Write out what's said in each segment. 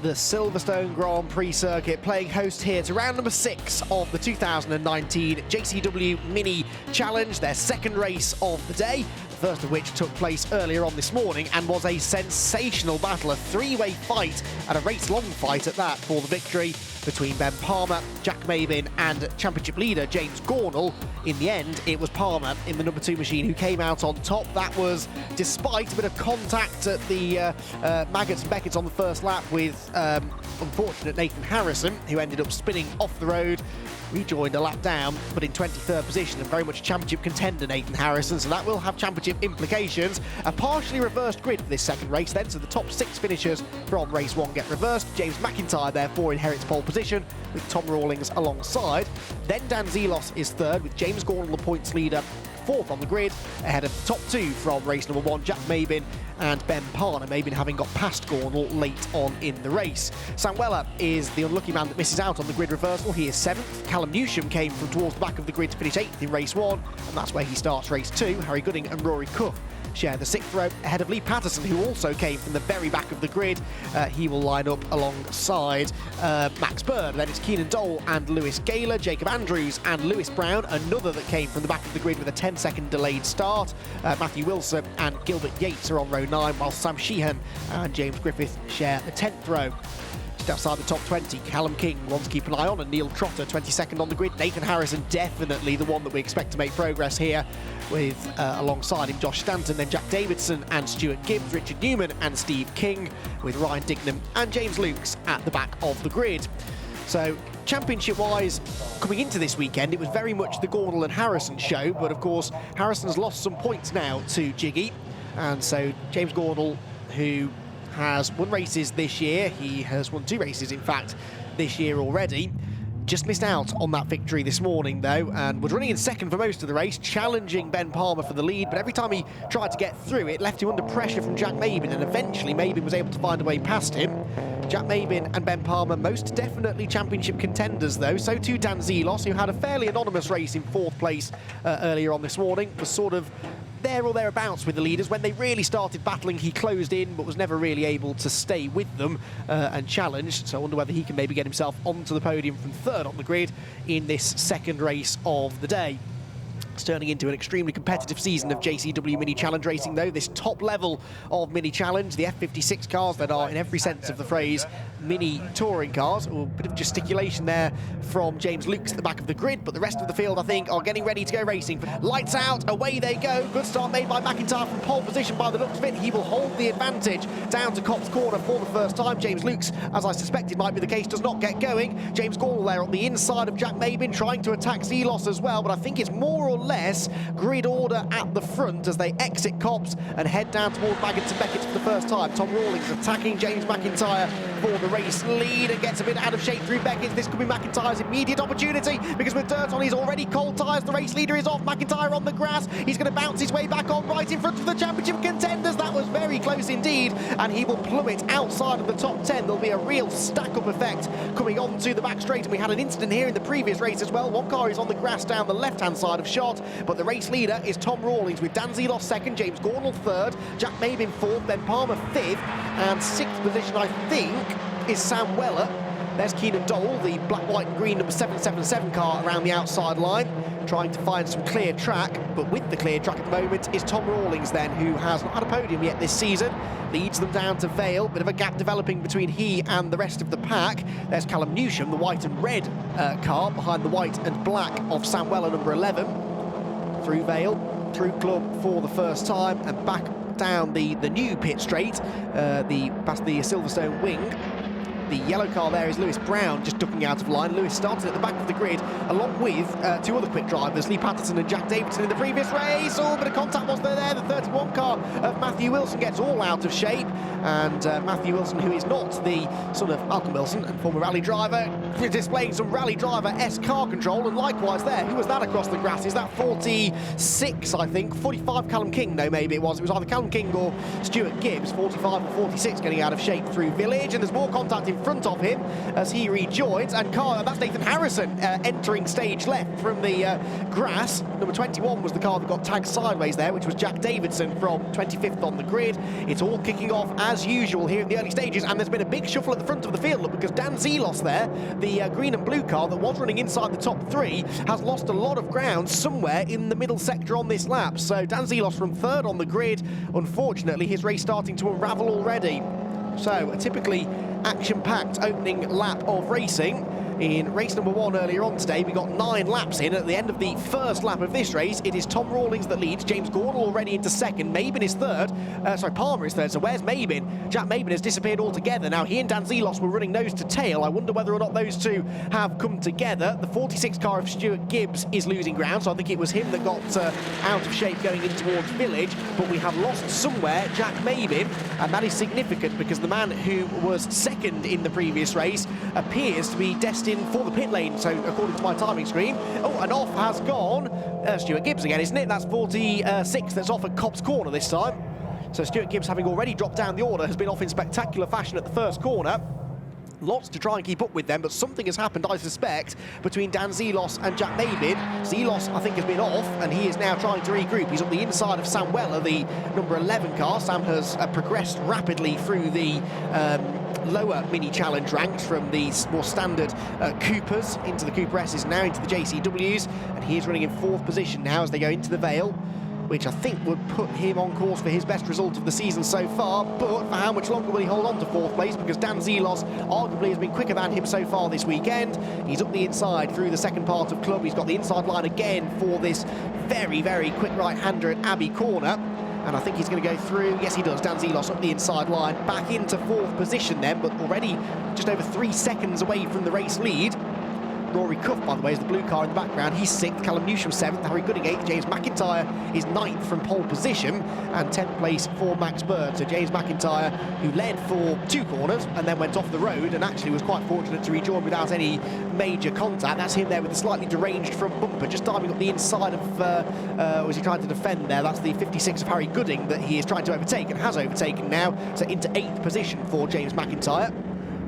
the Silverstone Grand Prix circuit, playing host here to round number 6 of the 2019 JCW Mini Challenge, their second race of the day, the first of which took place earlier on this morning and was a sensational battle, a three-way fight and a race-long fight at that for the victory between Ben Palmer, Jack Mabin and championship leader James Gornall. In the end, it was Palmer in the number 2 machine who came out on top. That was despite a bit of contact at the Maggots and Beckett's on the first lap with unfortunate Nathan Harrison, who ended up spinning off the road, rejoined a lap down, but in 23rd position, and very much championship contender Nathan Harrison, so that will have championship implications. A partially reversed grid for this second race then, so the top 6 finishers from race 1 get reversed. James McIntyre therefore inherits pole position with Tom Rawlings alongside. Then Dan Zelos is third with James Gornall, the points leader, 4th on the grid, ahead of the top 2 from race number 1, Jack Mabin and Ben Palmer, Mabin having got past Gornall late on in the race. Sam Weller is the unlucky man that misses out on the grid reversal. He is 7th. Callum Newsham came from towards the back of the grid to finish 8th in race 1, and that's where he starts race 2. Harry Gooding and Rory Cuff share the 6th row ahead of Lee Patterson, who also came from the very back of the grid. He will line up alongside Max Bird. Then it's Keenan Dole and Lewis Gaylor, Jacob Andrews and Lewis Brown, another that came from the back of the grid with a 10-second delayed start. Matthew Wilson and Gilbert Yates are on row 9, while Sam Sheehan and James Griffith share the 10th row. Just outside the top 20, Callum King, one to keep an eye on, and Neil Trotter, 22nd on the grid. Nathan Harrison, definitely the one that we expect to make progress here, with alongside him Josh Stanton, then Jack Davidson and Stuart Gibbs, Richard Newman and Steve King, with Ryan Dignam and James Lukes at the back of the grid. So championship-wise, coming into this weekend, it was very much the Gornall and Harrison show, but of course Harrison's lost some points now to Jiggy, and so James Gornall, who has won races this year, he has won 2 races in fact this year already, just missed out on that victory this morning though, and was running in second for most of the race, challenging Ben Palmer for the lead, but every time he tried to get through it left him under pressure from Jack Mabin, and eventually Mabin was able to find a way past him. Jack Mabin and Ben Palmer most definitely championship contenders though, so too Dan Zelos, who had a fairly anonymous race in 4th place earlier on this morning, was sort of there or thereabouts with the leaders. When they really started battling, he closed in but was never really able to stay with them and challenge, so I wonder whether he can maybe get himself onto the podium from 3rd on the grid in this second race of the day. It's turning into an extremely competitive season of JCW Mini Challenge racing though, this top level of Mini Challenge, the F56 cars that are in every sense of the phrase mini touring cars. A bit of gesticulation there from James Lukes at the back of the grid, but the rest of the field I think are getting ready to go racing. Lights out, away they go. Good start made by McIntyre from pole position by the looks of it. He will hold the advantage down to Copse Corner for the first time. James Lukes, as I suspected might be the case, does not get going. James Gornall there on the inside of Jack Mabin, trying to attack Zelos as well, but I think it's more or less grid order at the front as they exit Copse and head down towards Maggots and Beckett's for the first time. Tom Rawlings attacking James McIntyre for the race lead and gets a bit out of shape through Beckett's. This could be McIntyre's immediate opportunity, because with dirt on, he's already cold tyres. The race leader is off. McIntyre on the grass. He's going to bounce his way back on right in front of the championship contenders. That was very close indeed, and he will plummet outside of the top 10. There'll be a real stack-up effect coming onto the back straight, and we had an incident here in the previous race as well. One car is on the grass down the left-hand side of shot, but the race leader is Tom Rawlings with Dan Zelos 2nd, James Gornall 3rd, Jack Mabin 4th, Ben Palmer 5th, and 6th position I think is Sam Weller. There's Keenan Dole, the black, white and green number 777 car around the outside line, trying to find some clear track, but with the clear track at the moment is Tom Rawlings then, who has not had a podium yet this season, leads them down to Vale, bit of a gap developing between he and the rest of the pack. There's Callum Newsham, the white and red car behind the white and black of Sam Weller, number 11, through Vale, through Club for the first time and back down the new pit straight, past the Silverstone wing. The yellow car there is Lewis Brown, just ducking out of line. Lewis started at the back of the grid, along with 2 other quick drivers, Lee Patterson and Jack Davidson in the previous race. Oh, but a contact was there. The 31 car of Matthew Wilson gets all out of shape, and Matthew Wilson, who is not the son of Malcolm Wilson and former rally driver, displaying some rally driver-esque car control, and likewise there. Who was that across the grass? Is that 46, I think? 45 Callum King, no, maybe it was. It was either Callum King or Stuart Gibbs, 45 and 46 getting out of shape through Village, and there's more contact in front of him as he rejoins, and that's Nathan Harrison entering stage left from the grass. Number 21 was the car that got tagged sideways there, which was Jack Davidson from 25th on the grid. It's all kicking off as usual here in the early stages, and there's been a big shuffle at the front of the field, look, because Dan Zelos there, the green and blue car that was running inside the top 3, has lost a lot of ground somewhere in the middle sector on this lap. So Dan Zelos from 3rd on the grid. Unfortunately, his race starting to unravel already. So a typically action-packed opening lap of racing. In race number 1 earlier on today, we got 9 laps in. At the end of the first lap of this race, it is Tom Rawlings that leads. James Gordon already into 2nd. Mabin is 3rd. Palmer is 3rd. So where's Mabin? Jack Mabin has disappeared altogether. Now, he and Dan Zelos were running nose to tail. I wonder whether or not those two have come together. The 46 car of Stuart Gibbs is losing ground, so I think it was him that got out of shape going in towards Village. But we have lost somewhere Jack Mabin, and that is significant because the man who was 2nd in the previous race appears to be destined for the pit lane, so according to my timing screen. Oh, and off has gone Stuart Gibbs again, isn't it? That's 46 that's off at Cobb's Corner this time. So Stuart Gibbs, having already dropped down the order, has been off in spectacular fashion at the first corner. Lots to try and keep up with them, but something has happened, I suspect, between Dan Zelos and Jack Mabin. Zelos, I think, has been off, and he is now trying to regroup. He's on the inside of Sam Weller, the number 11 car. Sam has progressed rapidly through the lower mini challenge ranks from the more standard Coopers into the Cooper S's, now into the JCWs, and he is running in 4th position now as they go into the Vale, which I think would put him on course for his best result of the season so far. But for how much longer will he hold on to 4th place? Because Dan Zelos arguably has been quicker than him so far this weekend. He's up the inside through the second part of Club. He's got the inside line again for this very, very quick right-hander at Abbey Corner. And I think he's going to go through. Yes, he does. Dan Zelos up the inside line, back into 4th position then, but already just over 3 seconds away from the race lead. Rory Cuff, by the way, is the blue car in the background. He's 6th, Callum Newsham 7th, Harry Gooding 8th, James McIntyre is 9th from pole position, and 10th place for Max Bird. So James McIntyre, who led for 2 corners and then went off the road and actually was quite fortunate to rejoin without any major contact. That's him there with a slightly deranged front bumper, just diving up the inside of, was he trying to defend there? That's the 56 of Harry Gooding that he is trying to overtake and has overtaken now, so into 8th position for James McIntyre.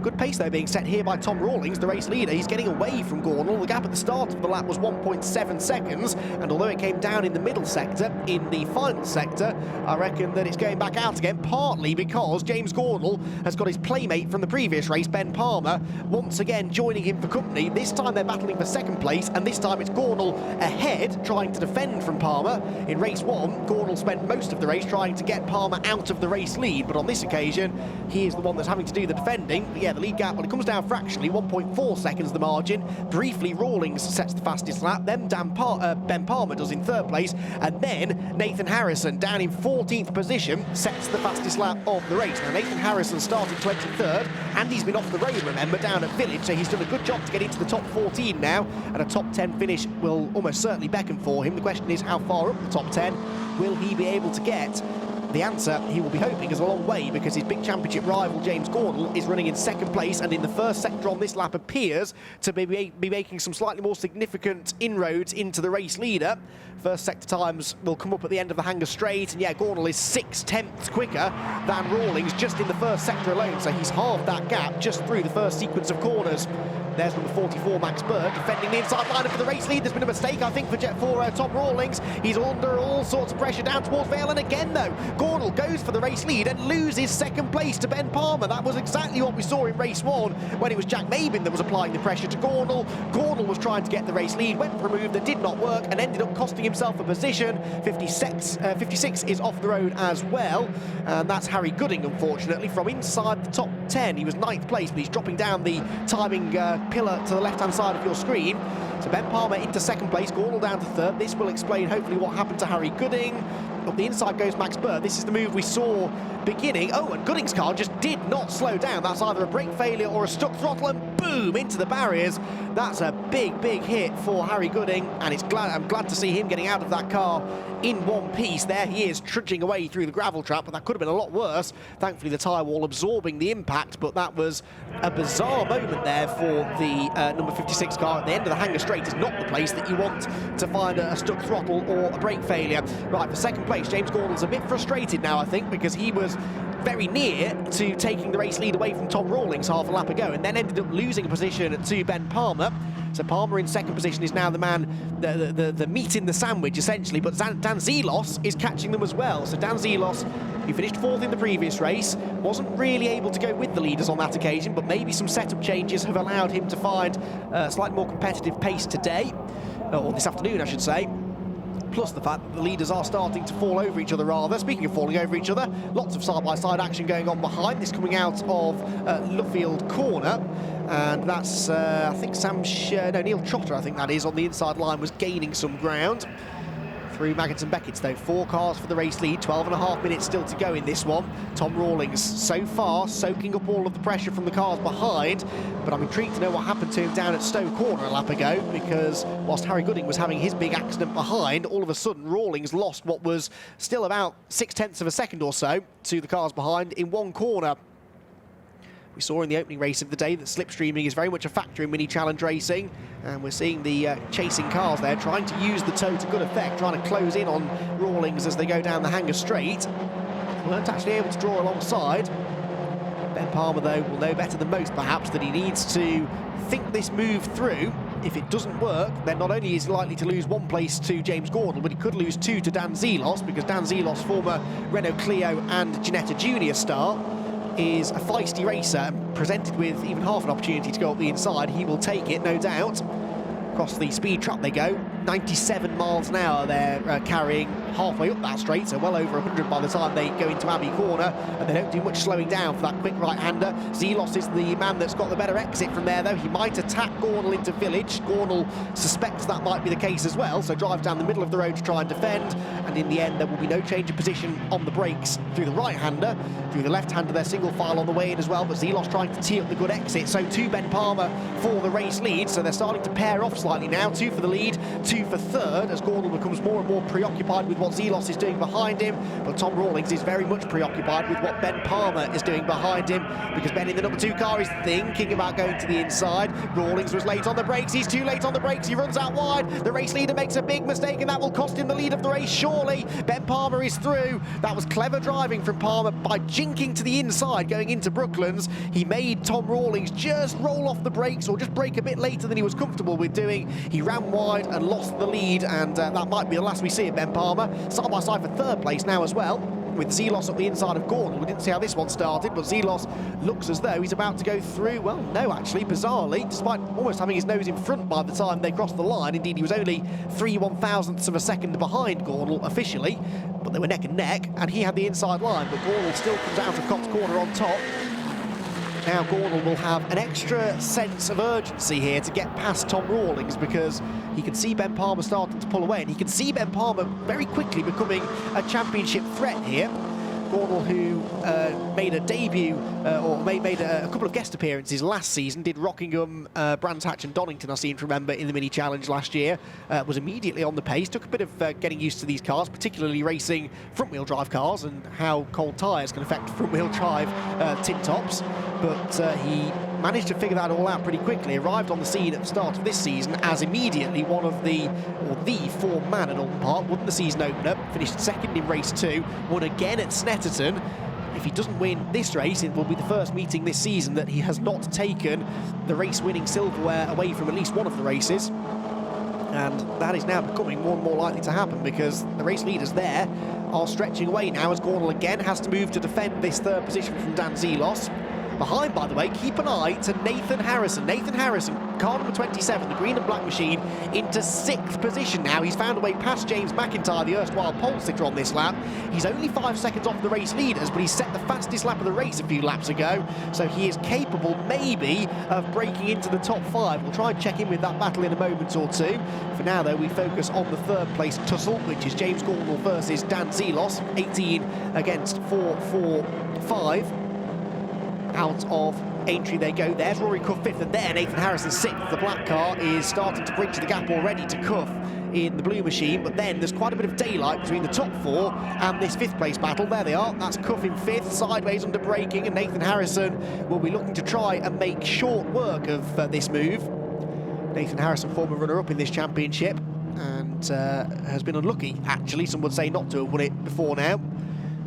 Good pace, though, being set here by Tom Rawlings, the race leader. He's getting away from Gornall. The gap at the start of the lap was 1.7 seconds, and although it came down in the middle sector, in the final sector, I reckon that it's going back out again, partly because James Gornall has got his playmate from the previous race, Ben Palmer, once again joining him for company. This time they're battling for 2nd place, and this time it's Gornall ahead, trying to defend from Palmer. In race 1, Gornall spent most of the race trying to get Palmer out of the race lead, but on this occasion, he is the one that's having to do the defending. But yeah, the lead gap, well, it comes down fractionally, 1.4 seconds the margin. Briefly, Rawlings sets the fastest lap, then Ben Palmer does in 3rd place, and then Nathan Harrison, down in 14th position, sets the fastest lap of the race. Now, Nathan Harrison started 23rd, and he's been off the road, remember, down at Village, so he's done a good job to get into the top 14 now, and a top 10 finish will almost certainly beckon for him. The question is, how far up the top 10 will he be able to get? The answer, he will be hoping, is a long way, because his big championship rival, James Gornall, is running in 2nd place, and in the first sector on this lap appears to be making some slightly more significant inroads into the race leader. First sector times will come up at the end of the Hanger Straight, and yeah, Gornall is 6/10ths quicker than Rawlings just in the first sector alone, so he's halved that gap just through the first sequence of corners. There's number 44, Max Bird, defending the inside line for the race lead. There's been a mistake, I think, for Tom Rawlings. He's under all sorts of pressure down towards Vale, and again, though, Gornall goes for the race lead and loses 2nd place to Ben Palmer. That was exactly what we saw in race 1, when it was Jack Mabin that was applying the pressure to Gornall. Gornall was trying to get the race lead, went for a move that did not work, and ended up costing himself a position. 56 is off the road as well, and that's Harry Gooding, unfortunately, from inside the top 10. He was 9th place, but he's dropping down the timing pillar to the left-hand side of your screen. So Ben Palmer into 2nd place, Gornall down to 3rd. This will explain hopefully what happened to Harry Gooding. Up the inside goes Max Bird. This is the move we saw beginning. Oh, and Gooding's car just did not slow down. That's either a brake failure or a stuck throttle, and boom, into the barriers. That's a big, big hit for Harry Gooding, and I'm glad to see him getting out of that car in one piece. There he is, trudging away through the gravel trap, but that could have been a lot worse. Thankfully, the tyre wall absorbing the impact, but that was a bizarre moment there for the number 56 car. At the end of the hanger straight is not the place that you want to find a stuck throttle or a brake failure. Right, for second place, James Gordon's a bit frustrated now, I think, because he was very near to taking the race lead away from Tom Rawlings half a lap ago, and then ended up losing a position to Ben Palmer. So Palmer in second position is now the man, the meat in the sandwich, essentially, but Dan Zelos is catching them as well. So Dan Zelos, who finished fourth in the previous race, wasn't really able to go with the leaders on that occasion, but maybe some setup changes have allowed him to find a slightly more competitive pace today, or this afternoon, I should say. Plus the fact that the leaders are starting to fall over each other rather. Speaking of falling over each other, lots of side-by-side action going on behind. This coming out of Luffield Corner. And that's, I think, Neil Trotter, I think that is, on the inside line, was gaining some ground. Through Maggotts and Beckett's, though. 4 cars for the race lead, 12.5 minutes still to go in this one. Tom Rawlings, so far, soaking up all of the pressure from the cars behind, but I'm intrigued to know what happened to him down at Stowe Corner a lap ago, because whilst Harry Gooding was having his big accident behind, all of a sudden Rawlings lost what was still about 0.6 of a second or so to the cars behind in one corner. We saw in the opening race of the day that slipstreaming is very much a factor in mini challenge racing, and we're seeing the chasing cars there trying to use the toe to good effect, trying to close in on Rawlings as they go down the hanger straight. They weren't actually able to draw alongside. Ben Palmer, though, will know better than most, perhaps, that he needs to think this move through. If it doesn't work, then not only is he likely to lose 1 place to James Gordon, but he could lose 2 to Dan Zelos, because Dan Zelos, former Renault Clio and Ginetta Junior star, is a feisty racer, and presented with even half an opportunity to go up the inside, he will take it, no doubt. Across the speed trap they go. 97 miles an hour they're carrying halfway up that straight, so well over 100 by the time they go into Abbey Corner, and they don't do much slowing down for that quick right-hander. Zelos is the man that's got the better exit from there, though. He might attack Gornall into Village. Gornall suspects that might be the case as well, so drives down the middle of the road to try and defend, and in the end there will be no change of position on the brakes through the right-hander. Through the left-hander they're single file on the way in as well, but Zelos trying to tee up the good exit, so to Ben Palmer for the race lead, so they're starting to pair off slightly now. 2 for the lead, 2 for third, as Gornall becomes more and more preoccupied with what Zelos is doing behind him, but Tom Rawlings is very much preoccupied with what Ben Palmer is doing behind him, because Ben in the number 2 car is thinking about going to the inside. Rawlings was late on the brakes, he's too late on the brakes, he runs out wide, the race leader makes a big mistake, and that will cost him the lead of the race, surely. Ben Palmer is through. That was clever driving from Palmer by jinking to the inside going into Brooklands. He made Tom Rawlings just roll off the brakes, or just brake a bit later than he was comfortable with doing. He ran wide and lost the lead, and that might be the last we see of Ben Palmer. Side by side for third place now as well, with Zelos at the inside of Gordon. We didn't see how this one started, but Zelos looks as though he's about to go through. Well, no, actually, bizarrely, despite almost having his nose in front by the time they crossed the line. Indeed, he was only 3/1000ths of a second behind Gornall officially, but they were neck and neck, and he had the inside line, but Gornall still comes out of Cox Corner on top. Now Gornall will have an extra sense of urgency here to get past Tom Rawlings, because he can see Ben Palmer starting to pull away, and he can see Ben Palmer very quickly becoming a championship threat here. Gornall, who made a debut, or made a couple of guest appearances last season, did Rockingham, Brands Hatch and Donington, I seem to remember, in the Mini Challenge last year, was immediately on the pace, took a bit of getting used to these cars, particularly racing front-wheel drive cars and how cold tyres can affect front-wheel drive tin tops, but he managed to figure that all out pretty quickly. Arrived on the scene at the start of this season as immediately one of the form man at Oulton Park, won the season opener, finished second in race 2, won again at Snetterton. If he doesn't win this race, it will be the first meeting this season that he has not taken the race-winning silverware away from at least one of the races. And that is now becoming more and more likely to happen, because the race leaders there are stretching away now, as Gornall again has to move to defend this third position from Dan Zelos. Behind, by the way, keep an eye to Nathan Harrison. Nathan Harrison, car number 27, the green and black machine, into 6th position now. He's found a way past James McIntyre, the erstwhile pole sitter on this lap. He's only 5 seconds off the race leaders, but he set the fastest lap of the race a few laps ago, so he is capable, maybe, of breaking into the top 5. We'll try and check in with that battle in a moment or two. For now, though, we focus on the third place tussle, which is James Gornall versus Dan Zelos, 18 against 4-4-5. Out of entry they go. There's Rory Cuff 5th, and there Nathan Harrison 6th. The black car is starting to bridge the gap already to Cuff in the blue machine, but then there's quite a bit of daylight between the top 4 and this 5th place battle. There they are. That's Cuff in 5th, sideways under braking, and Nathan Harrison will be looking to try and make short work of this move. Nathan Harrison, former runner-up in this championship, and has been unlucky, actually. Some would say not to have won it before now.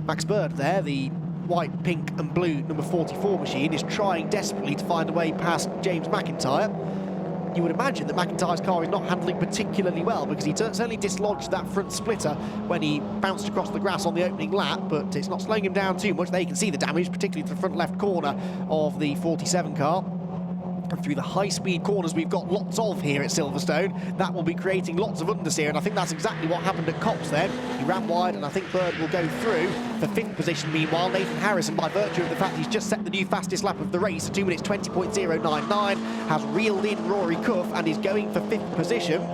Max Bird there, the white, pink and blue number 44 machine, is trying desperately to find a way past James McIntyre. You would imagine that McIntyre's car is not handling particularly well, because he certainly dislodged that front splitter when he bounced across the grass on the opening lap, but it's not slowing him down too much. There you can see the damage, particularly to the front left corner of the 47 car. And through the high-speed corners we've got lots of here at Silverstone, that will be creating lots of understeer, and I think that's exactly what happened at Copse then. He ran wide, and I think Bird will go through for 5th position. Meanwhile, Nathan Harrison, by virtue of the fact he's just set the new fastest lap of the race, 2 minutes 20.099, has reeled in Rory Cuff and is going for 5th position.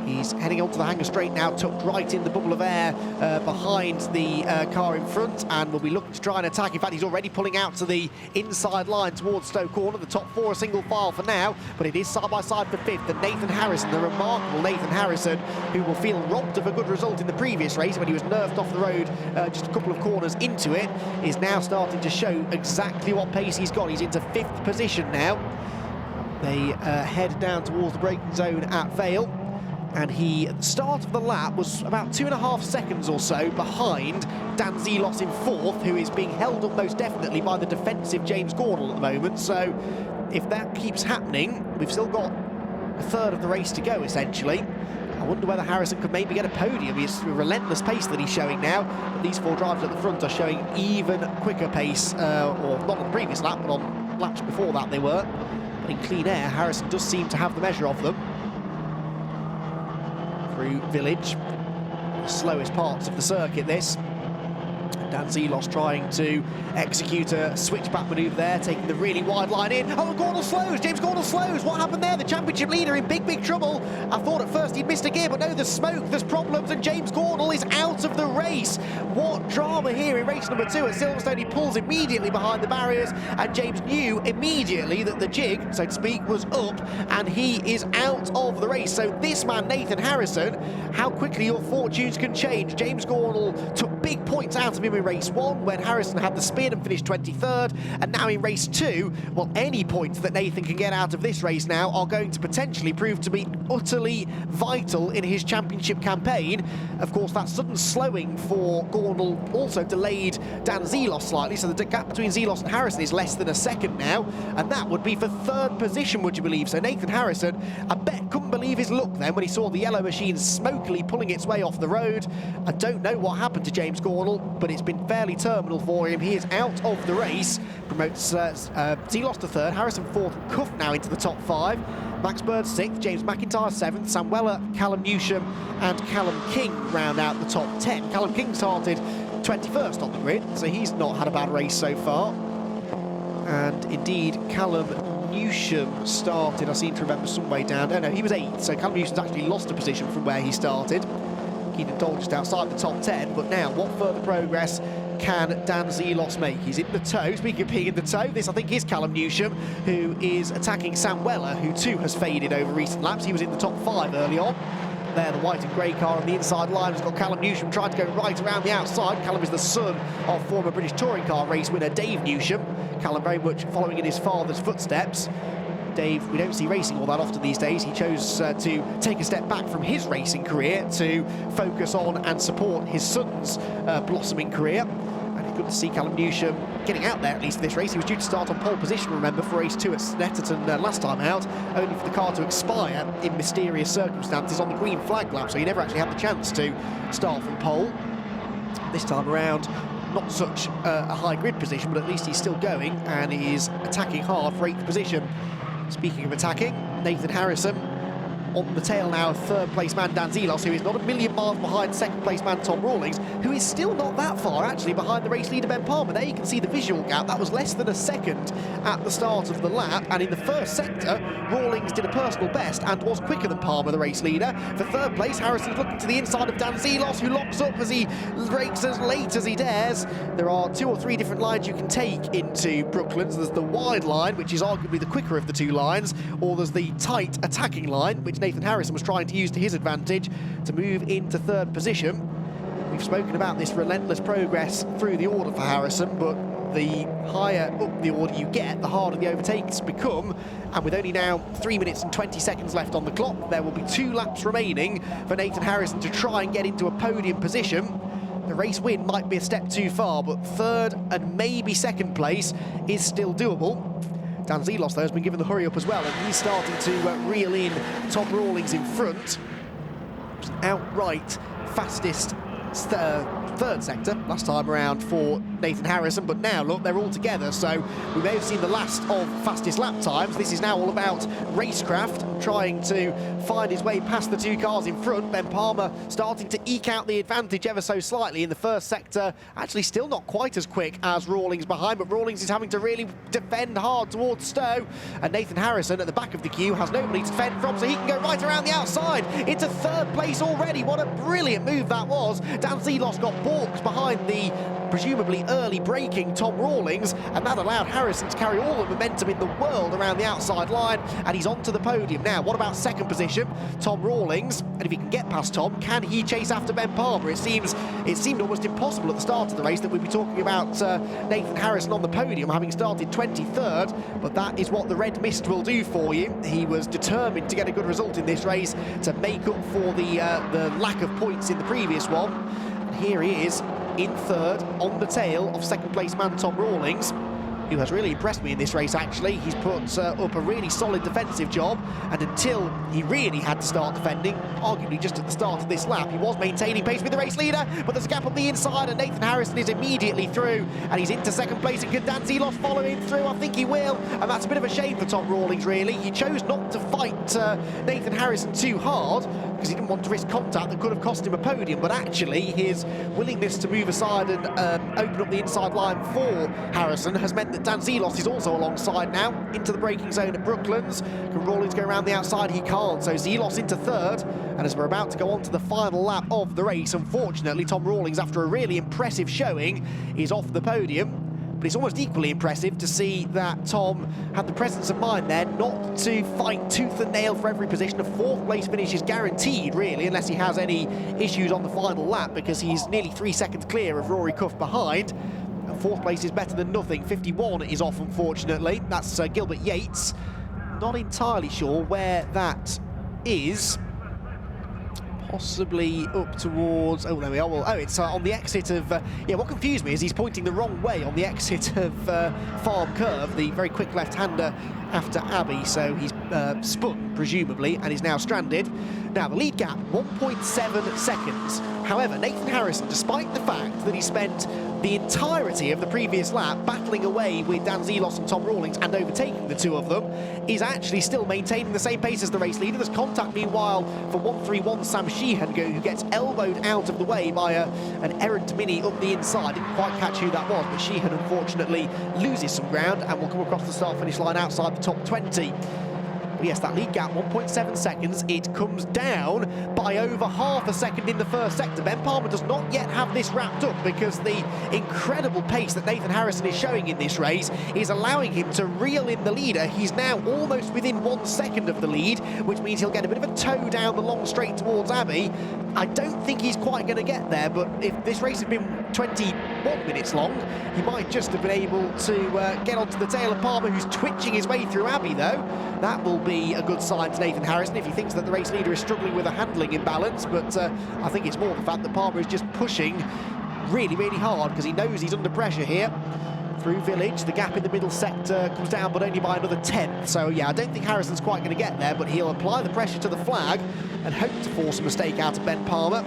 He's heading onto the hanger straight now, tucked right in the bubble of air behind the car in front, and will be looking to try and attack. In fact, he's already pulling out to the inside line towards Stoke Corner. The top 4 are single file for now, but it is side by side for 5th. And Nathan Harrison, the remarkable Nathan Harrison, who will feel robbed of a good result in the previous race when he was nerfed off the road just a couple of corners into it, is now starting to show exactly what pace he's got. He's into 5th position now. They head down towards the braking zone at Vale. And he, at the start of the lap, was about 2.5 seconds or so behind Dan Zelos in 4th, who is being held up most definitely by the defensive James Gordon at the moment. So if that keeps happening, we've still got a third of the race to go, essentially. I wonder whether Harrison could maybe get a podium. It's a relentless pace that he's showing now, but these 4 drivers at the front are showing even quicker pace, or not on the previous lap, but on laps before that they were. But in clean air, Harrison does seem to have the measure of them. Through Village, the slowest parts of the circuit this. Dan Zelos trying to execute a switchback manoeuvre there, taking the really wide line in. Oh, Gordon slows! James Gordon slows! What happened there? The championship leader in big, big trouble. I thought at first he'd missed a gear, but no, there's smoke, there's problems, and James Gordon is out of the race. What drama here in race number 2 at Silverstone. He pulls immediately behind the barriers, and James knew immediately that the jig, so to speak, was up, and he is out of the race. So this man, Nathan Harrison, how quickly your fortunes can change. James Gordon took big points out of him in race 1 when Harrison had the spin and finished 23rd, and now in race 2, well, any points that Nathan can get out of this race now are going to potentially prove to be utterly vital in his championship campaign. Of course, that sudden slowing for Gordon also delayed Dan Zelos slightly, so the gap between Zelos and Harrison is less than a second now, and that would be for 3rd position, would you believe? So Nathan Harrison, I bet, couldn't believe his luck then when he saw the yellow machine smokily pulling its way off the road. I don't know what happened to James Gordon, but it's been fairly terminal for him. He is out of the race. Promotes Zelos to 3rd, Harrison 4th, Cuff now into the top 5. Max Bird 6th, James McIntyre 7th, Sam Weller, Callum Newsham and Callum King round out the top 10. Callum King started 21st on the grid, so he's not had a bad race so far. And indeed, Callum Newsham started, I seem to remember, some way down. No, he was 8th, so Callum Newsham's actually lost a position from where he started. Keenan Doyle just outside the top 10, but now what further progress can Dan Zelos make? He's in the tow. Speaking of being in the tow, this I think is Callum Newsham, who is attacking Sam Weller, who too has faded over recent laps. He was in the top 5 early on. There, the white and grey car on the inside line has got Callum Newsham trying to go right around the outside. Callum is the son of former British touring car race winner Dave Newsham. Callum very much following in his father's footsteps. Dave, we don't see racing all that often these days. He chose to take a step back from his racing career to focus on and support his son's blossoming career. And it's good to see Callum Newsham getting out there, at least for this race. He was due to start on pole position, remember, for race 2 at Snetterton last time out, only for the car to expire in mysterious circumstances on the green flag lap, so he never actually had the chance to start from pole. This time around, not such a high grid position, but at least he's still going, and he is attacking hard for 8th position. Speaking of attacking, Nathan Harrison on the tail now of third place man Dan Zelos, who is not a million miles behind second place man Tom Rawlings, who is still not that far actually behind the race leader Ben Palmer. There you can see the visual gap. That was less than a second at the start of the lap, and in the first sector Rawlings did a personal best and was quicker than Palmer, the race leader. For third place, Harrison's looking to the inside of Dan Zelos, who locks up as he brakes as late as he dares. There are 2 or 3 different lines you can take into Brooklands. There's the wide line, which is arguably the quicker of the 2 lines, or there's the tight attacking line, which Nathan Harrison was trying to use to his advantage to move into third position. We've spoken about this relentless progress through the order for Harrison, but the higher up the order you get, the harder the overtakes become. And with only now 3 minutes and 20 seconds left on the clock, there will be 2 laps remaining for Nathan Harrison to try and get into a podium position. The race win might be a step too far, but third and maybe second place is still doable. Dan Zelos, though, has been given the hurry up as well, and he's starting to reel in Tom Rawlings in front. Outright fastest third sector last time around for Nathan Harrison, but now look, they're all together, so we may have seen the last of fastest lap times. This is now all about racecraft, trying to find his way past the 2 cars in front. Ben Palmer starting to eke out the advantage ever so slightly in the first sector, actually still not quite as quick as Rawlings behind, but Rawlings is having to really defend hard towards Stowe, and Nathan Harrison at the back of the queue has nobody to defend from, so he can go right around the outside into third place already. What a brilliant move that was. Dan Zelos got balked behind the presumably early braking Tom Rawlings, and that allowed Harrison to carry all the momentum in the world around the outside line, and he's onto the podium. Now, what about second position? Tom Rawlings, and if he can get past Tom, can he chase after Ben Palmer? It seemed almost impossible at the start of the race that we'd be talking about Nathan Harrison on the podium, having started 23rd, but that is what the red mist will do for you. He was determined to get a good result in this race to make up for the lack of points in the previous one. And here he is in third, on the tail of second place man Tom Rawlings, who has really impressed me in this race actually. He's put up a really solid defensive job, and until he really had to start defending, arguably just at the start of this lap, he was maintaining pace with the race leader, but there's a gap on the inside and Nathan Harrison is immediately through, and he's into second place. And can Dan Zelos follow him through? I think he will, and that's a bit of a shame for Tom Rawlings really. He chose not to fight Nathan Harrison too hard because he didn't want to risk contact that could have cost him a podium, but actually his willingness to move aside and open up the inside line for Harrison has meant that Dan Zelos is also alongside now into the braking zone at Brooklands. Can Rawlings go around the outside? He can't, so Zelos into third, and as we're about to go on to the final lap of the race, unfortunately Tom Rawlings, after a really impressive showing, is off the podium. But it's almost equally impressive to see that Tom had the presence of mind there not to fight tooth and nail for every position. A 4th place finish is guaranteed, really, unless he has any issues on the final lap, because he's nearly 3 seconds clear of Rory Cuff behind. And 4th place is better than nothing. 51 is off, unfortunately. That's Gilbert Yates. Not entirely sure where that is. Possibly up towards, oh, there we are. Well, oh, it's on the exit of, yeah, what confused me is he's pointing the wrong way on the exit of Farm Curve, the very quick left-hander after Abbey, so he's spun, presumably, and is now stranded. Now, the lead gap, 1.7 seconds. However, Nathan Harrison, despite the fact that he spent the entirety of the previous lap battling away with Dan Zelos and Tom Rawlings and overtaking the 2 of them, is actually still maintaining the same pace as the race leader. There's contact, meanwhile, for 131 Sam Sheehan, who gets elbowed out of the way by an errant Mini up the inside. Didn't quite catch who that was, but Sheehan unfortunately loses some ground and will come across the start-finish line outside the top 20. But yes, that lead gap, 1.7 seconds. It comes down by over half a second in the first sector. Ben Palmer does not yet have this wrapped up because the incredible pace that Nathan Harrison is showing in this race is allowing him to reel in the leader. He's now almost within 1 second of the lead, which means he'll get a bit of a tow down the long straight towards Abbey. I don't think he's quite going to get there, but if this race had been 21 minutes long, he might just have been able to get onto the tail of Palmer, who's twitching his way through Abbey, though. That will be a good sign to Nathan Harrison if he thinks that the race leader is struggling with a handling imbalance, but I think it's more the fact that Palmer is just pushing really, really hard because he knows he's under pressure here. Through Village, the gap in the middle sector comes down, but only by another 10th. So, yeah, I don't think Harrison's quite going to get there, but he'll apply the pressure to the flag and hope to force a mistake out of Ben Palmer.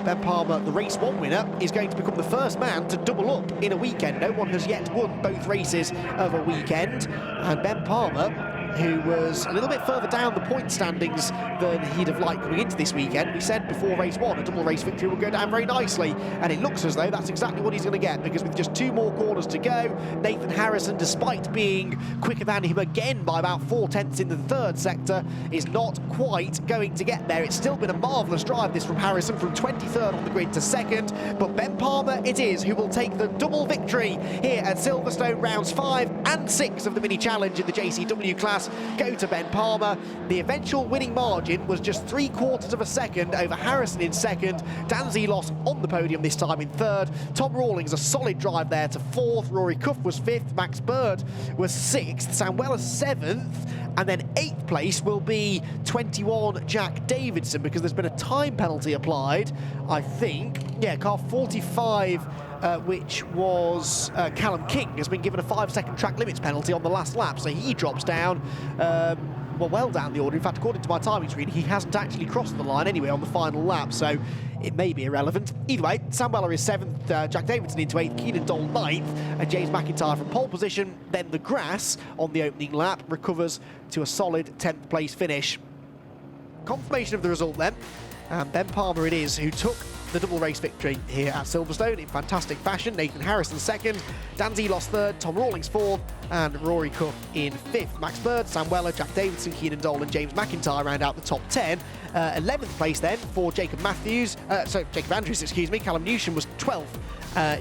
Ben Palmer, the race 1 winner, is going to become the first man to double up in a weekend. No one has yet won both races of a weekend, and Ben Palmer who was a little bit further down the point standings than he'd have liked coming into this weekend. We said before race one, a double race victory would go down very nicely, and it looks as though that's exactly what he's going to get, because with just 2 more corners to go, Nathan Harrison, despite being quicker than him again by about 4 tenths in the third sector, is not quite going to get there. It's still been a marvellous drive, this from Harrison, from 23rd on the grid to 2nd, but Ben Palmer it is who will take the double victory here at Silverstone. Rounds 5 and 6 of the mini challenge in the JCW class go to Ben Palmer. The eventual winning margin was just 3/4 of a second over Harrison in 2nd. Dan Zelos on the podium this time in 3rd. Tom Rawlings a solid drive there to 4th. Rory Cuff was 5th. Max Bird was 6th. Sam Weller 7th. And then 8th place will be 21 Jack Davidson, because there's been a time penalty applied, I think. Yeah, car 45, which was Callum King, has been given a 5-second track limits penalty on the last lap, so he drops down, well down the order. In fact, according to my timing screen, he hasn't actually crossed the line anyway on the final lap, so it may be irrelevant. Either way, Sam Weller is 7th, Jack Davidson into 8th, Keenan Doll 9th, and James McIntyre from pole position. Then the grass on the opening lap recovers to a solid 10th place finish. Confirmation of the result then, and Ben Palmer it is who took the double race victory here at Silverstone in fantastic fashion. Nathan Harrison 2nd, Dan Zelos 3rd, Tom Rawlings 4th, and Rory Cuff in 5th. Max Bird, Sam Weller, Jack Davidson, Keenan Doll and James McIntyre round out the top 10. 11th place then for Jacob Andrews, excuse me. Callum Newsham was 12th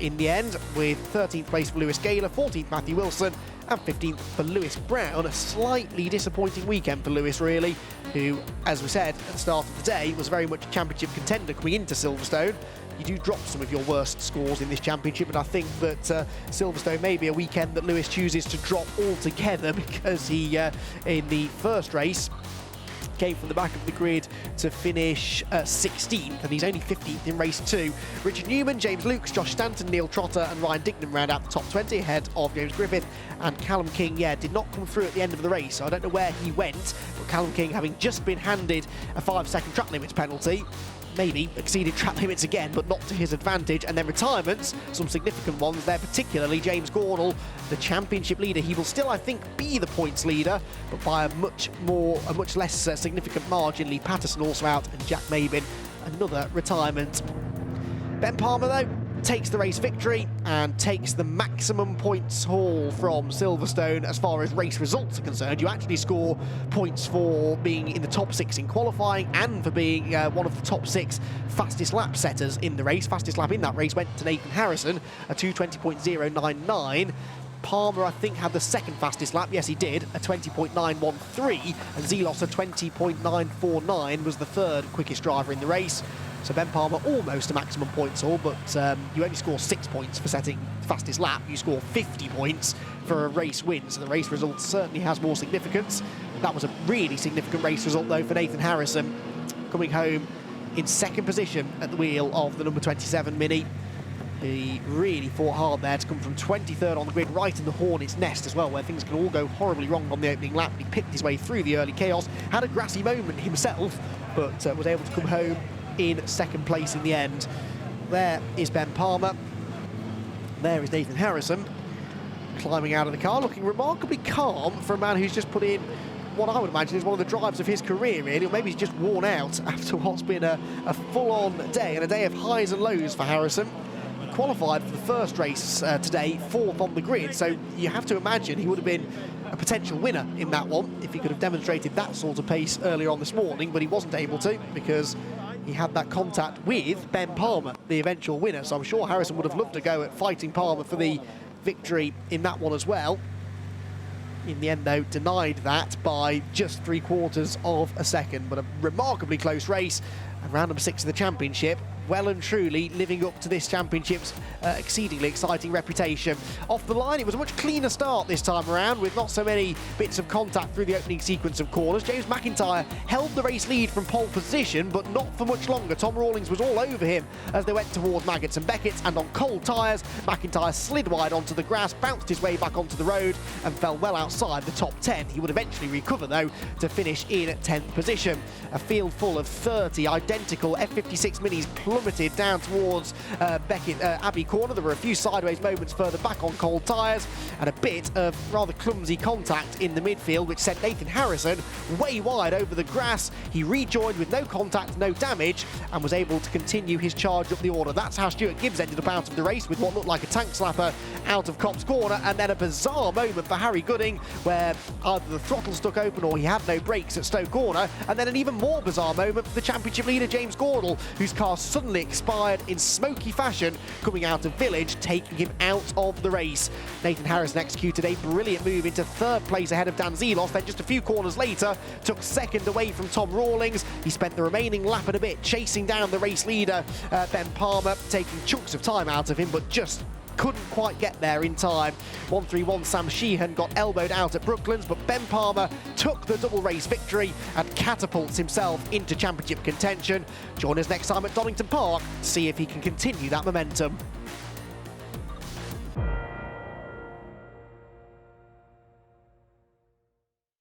in the end, with 13th place for Lewis Gayler, 14th Matthew Wilson, and 15th for Lewis Brown. A slightly disappointing weekend for Lewis, really, who, as we said at the start of the day, was very much a championship contender coming into Silverstone. You do drop some of your worst scores in this championship, and I think that Silverstone may be a weekend that Lewis chooses to drop altogether, because he, in the first race, came from the back of the grid to finish 16th, and he's only 15th in race 2. Richard Newman, James Lukes, Josh Stanton, Neil Trotter and Ryan Dignam round out the top 20 ahead of James Griffith, and Callum King, did not come through at the end of the race, so I don't know where he went, but Callum King, having just been handed a 5-second track limits penalty, maybe exceeded track limits again, but not to his advantage. And then retirements, some significant ones there, particularly James Gornall, the championship leader. He will still, I think, be the points leader, but by a much less significant margin. Lee Patterson also out, and Jack Mabin, another retirement. Ben Palmer, though, takes the race victory and takes the maximum points haul from Silverstone as far as race results are concerned. You actually score points for being in the top 6 in qualifying and for being one of the top 6 fastest lap setters in the race. Fastest lap in that race went to Nathan Harrison, a 2:20.099. Palmer, I think, had the 2nd fastest lap. Yes, he did, a 20.913, and Zelos, a 20.949, was the 3rd quickest driver in the race. So Ben Palmer almost a maximum points haul, but you only score 6 points for setting the fastest lap. You score 50 points for a race win, so the race result certainly has more significance. That was a really significant race result, though, for Nathan Harrison, coming home in 2nd position at the wheel of the number 27 Mini. He really fought hard there to come from 23rd on the grid, right in the hornet's nest as well, where things can all go horribly wrong on the opening lap. He picked his way through the early chaos, had a grassy moment himself, but was able to come home in 2nd place in the end. There is Ben Palmer. There is Nathan Harrison climbing out of the car, looking remarkably calm for a man who's just put in what I would imagine is one of the drives of his career, really, or maybe he's just worn out after what's been a full-on day, and a day of highs and lows for Harrison. He qualified for the first race today, 4th on the grid, so you have to imagine he would have been a potential winner in that one if he could have demonstrated that sort of pace earlier on this morning, but he wasn't able to because he had that contact with Ben Palmer, the eventual winner. So I'm sure Harrison would have loved to go at fighting Palmer for the victory in that one as well. In the end, though, denied that by just 3/4 of a second. But a remarkably close race, and round number 6 of the championship, well and truly living up to this championship's exceedingly exciting reputation. Off the line, it was a much cleaner start this time around, with not so many bits of contact through the opening sequence of corners. James McIntyre held the race lead from pole position, but not for much longer. Tom Rawlings was all over him as they went towards Maggots and Beckett, and on cold tyres, McIntyre slid wide onto the grass, bounced his way back onto the road, and fell well outside the top 10. He would eventually recover, though, to finish in 10th position. A field full of 30 identical F56 Minis plunged plummeted down towards Abbey Corner. There were a few sideways moments further back on cold tyres, and a bit of rather clumsy contact in the midfield, which sent Nathan Harrison way wide over the grass. He rejoined with no contact, no damage, and was able to continue his charge up the order. That's how Stuart Gibbs ended up out of the race, with what looked like a tank slapper out of Copse Corner, and then a bizarre moment for Harry Gooding, where either the throttle stuck open or he had no brakes at Stoke Corner, and then an even more bizarre moment for the championship leader James Gordle, whose car suddenly expired in smoky fashion coming out of Village, taking him out of the race. Nathan Harrison executed a brilliant move into third place ahead of Dan Zelos, then just a few corners later took second away from Tom Rawlings. He spent the remaining lap and a bit chasing down the race leader Ben Palmer, taking chunks of time out of him, but just couldn't quite get there in time. 131 Sam Sheehan got elbowed out at Brooklands, but Ben Palmer took the double race victory and catapults himself into championship contention. Join us next time at Donington Park to see if he can continue that momentum.